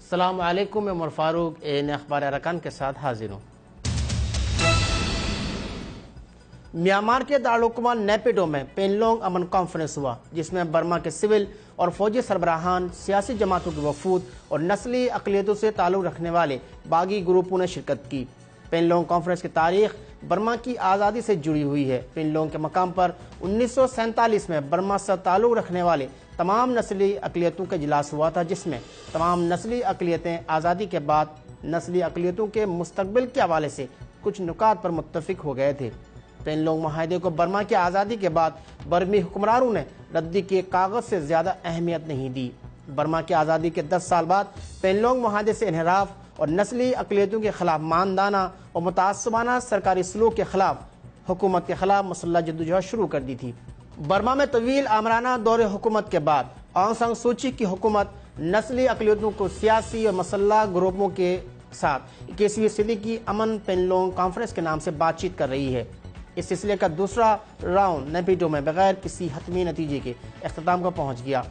السلام علیکم، میں عمر فاروق اخبار ارکان کے ساتھ حاضر ہوں۔ میانمار کے دارالحکومت نیپیڈو میں پینلونگ امن کانفرنس ہوا، جس میں برما کے سول اور فوجی سربراہان، سیاسی جماعتوں کے وفود اور نسلی اقلیتوں سے تعلق رکھنے والے باغی گروپوں نے شرکت کی۔ پینلونگ کانفرنس کی تاریخ برما کی آزادی سے جڑی ہوئی ہے۔ پینلونگ کے مقام پر 1947 میں برما سے تعلق رکھنے والے تمام نسلی اقلیتوں کا اجلاس ہوا تھا، جس میں تمام نسلی اقلیتیں آزادی کے بعد نسلی اقلیتوں کے مستقبل کے حوالے سے کچھ نکات پر متفق ہو گئے تھے۔ پینلونگ معاہدے کو برما کی آزادی کے بعد برمی حکمرانوں نے ردی کے کاغذ سے زیادہ اہمیت نہیں دی۔ برما کی آزادی کے 10 سال بعد پینلونگ معاہدے سے انحراف اور نسلی اقلیتوں کے خلاف ماندانہ اور متعصبانہ سرکاری سلوک کے خلاف حکومت کے خلاف مسلح جدوجہد شروع کر دی تھی۔ برما میں طویل آمرانہ دور حکومت کے بعد آنگ سان سو چی کی حکومت نسلی اقلیتوں کو سیاسی اور مسلح گروپوں کے ساتھ 21ویں صدی کی امن پینلونگ کانفرنس کے نام سے بات چیت کر رہی ہے۔ اس سلسلے کا دوسرا راؤنڈ نیپیڈو میں بغیر کسی حتمی نتیجے کے اختتام کو پہنچ گیا۔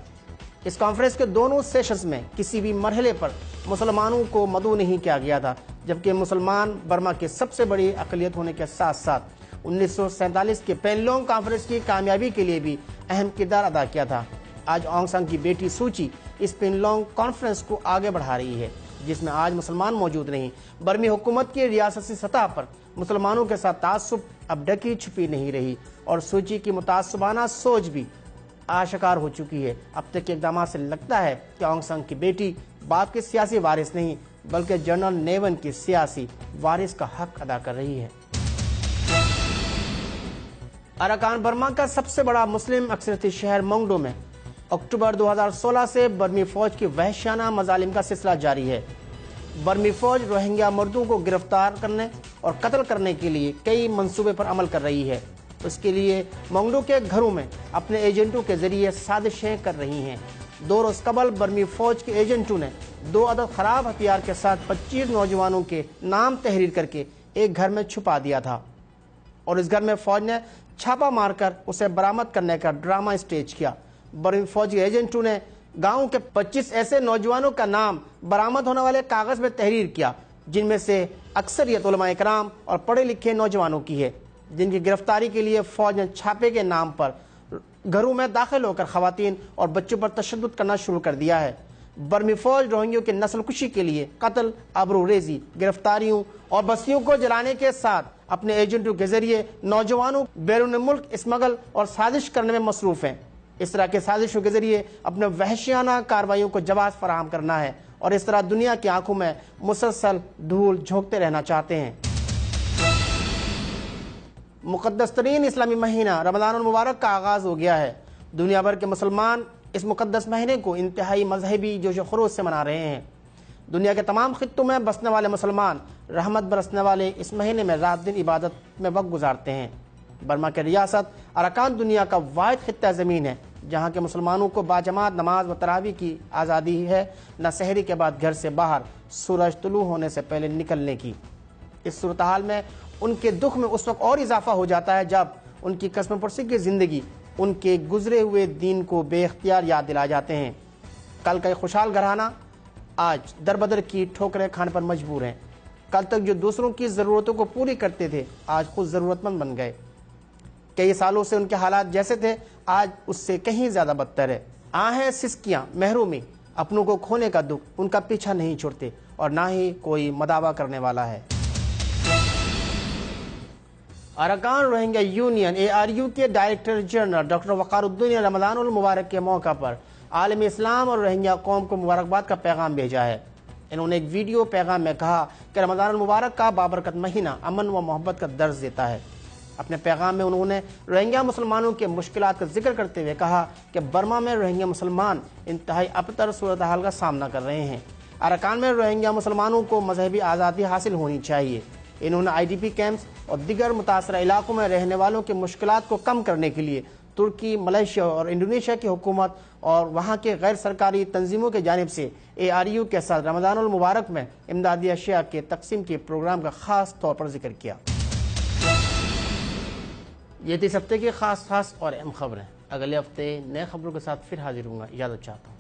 اس کانفرنس کے دونوں سیشنز میں کسی بھی مرحلے پر مسلمانوں کو مدعو نہیں کیا گیا تھا، جبکہ مسلمان برما کی سب سے بڑی اقلیت ہونے کے ساتھ ساتھ 1947 کے پینلونگ کانفرنس کی کامیابی کے لیے بھی اہم کردار ادا کیا تھا۔ آج آنگ سان کی بیٹی سو چی اس پینلونگ کانفرنس کو آگے بڑھا رہی ہے، جس میں آج مسلمان موجود نہیں۔ برمی حکومت کی ریاستی سطح پر مسلمانوں کے ساتھ تعصب اب ڈھکی چھپی نہیں رہی، اور سو چی کی متعصبانہ سوچ بھی آشکار ہو چکی ہے۔ اب تک کے اقدامات سے لگتا ہے کہ آنگ سان کی بیٹی باپ کے سیاسی وارث نہیں، بلکہ جنرل نیون کی سیاسی وارث کا حق ادا کر رہی ہے۔ اراکان برما کا سب سے بڑا مسلم اکثریتی شہر مونگڈو میں اکتوبر 2016 سے برمی فوج کی وحشیانہ مظالم کا سلسلہ جاری ہے۔ برمی فوج روہنگیا مردوں کو گرفتار کرنے اور قتل کرنے کے لیے کئی منصوبے پر عمل کر رہی ہے۔ اس کے لیے مونگڈو کے گھروں میں اپنے ایجنٹوں کے ذریعے سازشیں کر رہی ہیں۔ 2 روز قبل برمی فوج کے ایجنٹوں نے 2 عدد خراب ہتھیار کے ساتھ 25 نوجوانوں کے نام تحریر کر کے ایک گھر میں چھپا دیا تھا، اور اس گھر میں فوج نے چھاپا مار کر اسے برآمد کرنے کا ڈرامہ اسٹیج کیا۔ برمی فوج کے ایجنٹوں نے گاؤں کے 25 ایسے نوجوانوں کا نام برآمد ہونے والے کاغذ میں تحریر کیا، جن میں سے اکثریت علماء اکرام اور پڑھے لکھے نوجوانوں کی ہے، جن کی گرفتاری کے لیے فوج نے چھاپے کے نام پر گھروں میں داخل ہو کر خواتین اور بچوں پر تشدد کرنا شروع کر دیا ہے۔ برمی فوج روہنگیوں کی نسل کشی کے لیے قتل، آبرو ریزی، گرفتاریوں اور بستیوں کو جلانے کے ساتھ اپنے ایجنٹوں کے ذریعے نوجوانوں بیرون ملک اسمگل اور سازش کرنے میں مصروف ہیں۔ اس طرح کے سازشوں کے ذریعے اپنے وحشیانہ کارروائیوں کو جواز فراہم کرنا ہے، اور اس طرح دنیا کی آنکھوں میں مسلسل دھول جھونکتے رہنا چاہتے ہیں۔ مقدس ترین اسلامی مہینہ رمضان المبارک کا آغاز ہو گیا ہے۔ دنیا بھر کے مسلمان اس مقدس مہینے کو انتہائی مذہبی جوش و خروش سے منا رہے ہیں۔ دنیا کے تمام خطوں میں بسنے والے مسلمان رحمت برسنے والے اس مہینے میں رات دن عبادت میں وقت گزارتے ہیں۔ برما کی ریاست اراکان دنیا کا واحد خطہ زمین ہے جہاں کے مسلمانوں کو باجماعت نماز و تراویح کی آزادی ہے، نہ سحری کے بعد گھر سے باہر سورج طلوع ہونے سے پہلے نکلنے کی۔ اس صورتحال میں ان کے دکھ میں اس وقت اور اضافہ ہو جاتا ہے جب ان کی قسم پرسی کی زندگی ان کے گزرے ہوئے دین کو بے اختیار یاد دلا جاتے ہیں۔ کل کا ایک خوشحال گھرانہ آج در بدر کی ٹھوکریں کھانے پر مجبور ہیں۔ کل تک جو دوسروں کی ضرورتوں کو پوری کرتے تھے، آج خود ضرورت مند بن گئے۔ کئی سالوں سے ان کے حالات جیسے تھے، آج اس سے کہیں زیادہ بدتر ہے۔ آہیں سسکیاں، محرومی، اپنوں کو کھونے کا دکھ ان کا پیچھا نہیں چھوڑتے، اور نہ ہی کوئی مداوا کرنے والا ہے۔ اراکان روہنگیا یونین ARU کے ڈائریکٹر جنرل ڈاکٹر وقار الدین نے رمضان المبارک کے موقع پر عالم اسلام اور روہنگیا قوم کو مبارکباد کا پیغام بھیجا ہے۔ انہوں نے ایک ویڈیو پیغام میں کہا کہ رمضان المبارک کا بابرکت مہینہ امن و محبت کا درس دیتا ہے۔ اپنے پیغام میں انہوں نے روہنگیا مسلمانوں کے مشکلات کا ذکر کرتے ہوئے کہا کہ برما میں روہنگیا مسلمان انتہائی ابتر صورتحال کا سامنا کر رہے ہیں۔ اراکان میں روہنگیا مسلمانوں کو مذہبی آزادی حاصل ہونی چاہیے۔ انہوں نے IDP کیمپس اور دیگر متاثرہ علاقوں میں رہنے والوں کے مشکلات کو کم کرنے کے لیے ترکی، ملائیشیا اور انڈونیشیا کی حکومت اور وہاں کے غیر سرکاری تنظیموں کی جانب سے ARU کے ساتھ رمضان المبارک میں امدادی اشیاء کے تقسیم کے پروگرام کا خاص طور پر ذکر کیا۔ یہ تھی اس ہفتے کی خاص اور اہم خبریں۔ اگلے ہفتے نئے خبروں کے ساتھ پھر حاضر ہوں گا۔ اجازت چاہتا ہوں۔